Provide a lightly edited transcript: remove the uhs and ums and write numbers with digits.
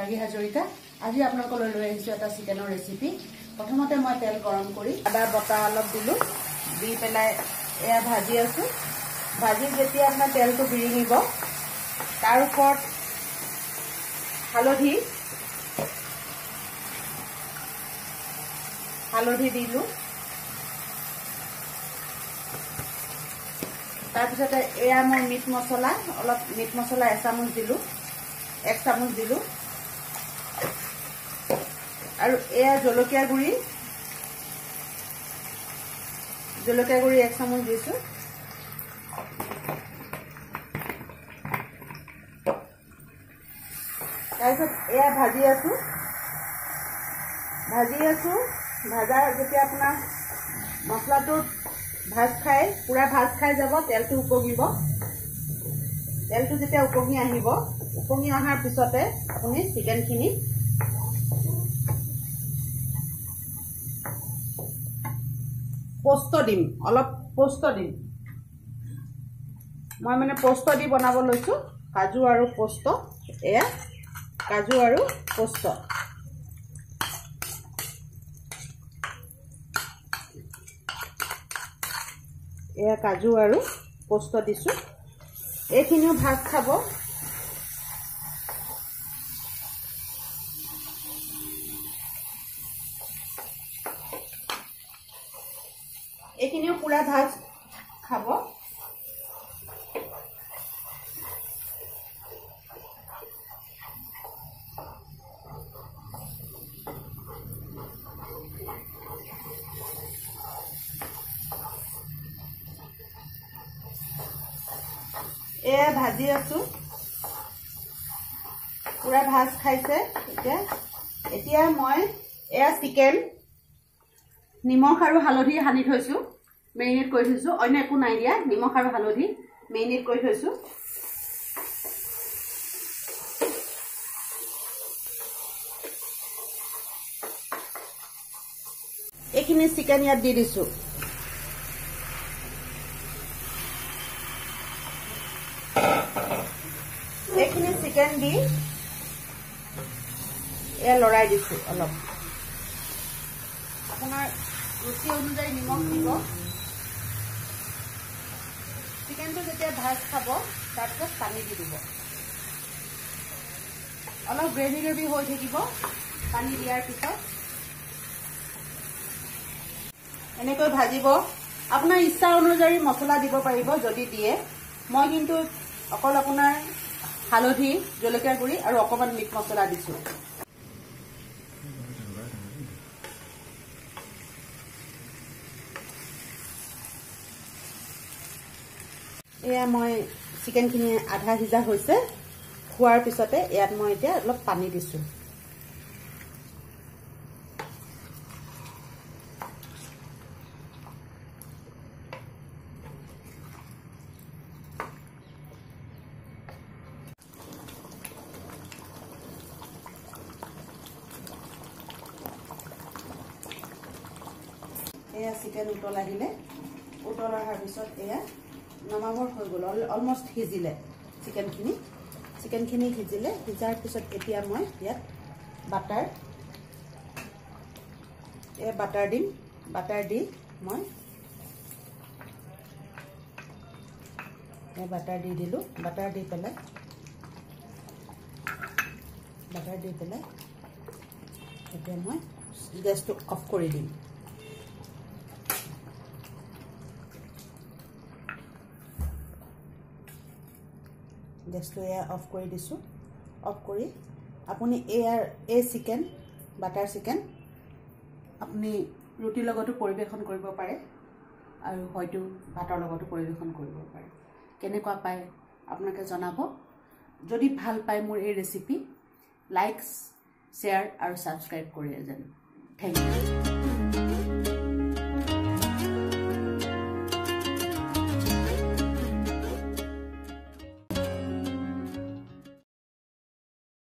মাগী হাজৰিকা আজি আপোনালোকলৈ লৈ আহিছো এটা চিকেনৰ ৰেচিপি প্ৰথমতে মই তেল গৰম কৰি আদা বটা অলপ দিলো দি পেলাই এয়া ভাজি আছো ভাজি যেতিয়া আপোনাৰ তেলটো বিৰিঙিব তাৰ ওপৰত হালধি দিলো তাৰপিছতে এয়া মই মিট মছলা এচামুচ দিলো 1 চামুচ দিলো আৰু এয়া জলকীয়া গুড়ি 1 চামুচ দিছো তাৰপিছত এয়া ভাজি আছো ভাজা যেতিয়া আপোনাৰ মছলাটো পুৰা ভাজ খাই যাব তেলটো উপঙিব তেলটো যেতিয়া উপঙি অহাৰ পিছতে আপুনি চিকেনখিনি অলপ পোস্ত দিম মই মানে পোস্ত দি বনাব লৈছো কাজু আৰু পোস্ত এয়া কাজু আৰু পোস্ত এয়া কাজু আৰু পোস্ত দিছো এইখিনিও ভাজ খাব এইখিনিও পুৰা ভাজ খাব এয়া ভাজি আছো পুৰা ভাজ খাইছে এতিয়া মই এয়া চিকেন নিমখ আৰু হালধি সানি থৈছো মেৰিনেট কৰি থৈছো অন্য একো নাই দিয়া নিমখ আৰু হালধি মেৰিনেট কৰি থৈছো এইখিনি চিকেন ইয়াত দি দিছো এইখিনি চিকেন দি এয়া লৰাই দিছো অলপ আপোনাৰ ৰুচি অনুযায়ী নিমখ দিব চিকেনটো যেতিয়া ভাজ খাব তাৰপিছত পানী দি দিব অলপ গ্ৰেভি হৈ থাকিব পানী দিয়াৰ পিছত এনেকৈ ভাজিব আপোনাৰ ইচ্ছা অনুযায়ী মছলা দিব পাৰিব যদি দিয়ে মই কিন্তু অকল আপোনাৰ হালধি জলকীয়া গুড়ি আৰু অকমান মিট মছলা দিছো এয়া মই চিকেনখিনি আধা সিজা হৈছে খোৱাৰ পিছতে ইয়াত মই এতিয়া অলপ পানী দিছো এয়া চিকেন উতল অহাৰ পিছত এয়া নমাবৰ হৈ গ'ল অলমষ্ট সিজিলে চিকেনখিনি সিজাৰ পিছত এতিয়া মই ইয়াত বাটাৰ দিম বাটাৰ দি মই বাটাৰ দি দিলো বাটাৰ দি পেলাই এতিয়া মই গেছটো অফ কৰি দিম গেছটো এয়া অফ কৰি দিছো অফ কৰি আপুনি এই চিকেন বাটাৰ চিকেন আপুনি ৰুটিৰ লগতো পৰিৱেশন কৰিব পাৰে আৰু হয়তো ভাতৰ লগতো পৰিৱেশন কৰিব পাৰে কেনেকুৱা পায় আপোনালোকে জনাব যদি ভাল পায় মোৰ এই ৰেচিপি লাইক শ্বেয়াৰ আৰু সাবস্ক্ৰাইব কৰি যেন থেংক ইউ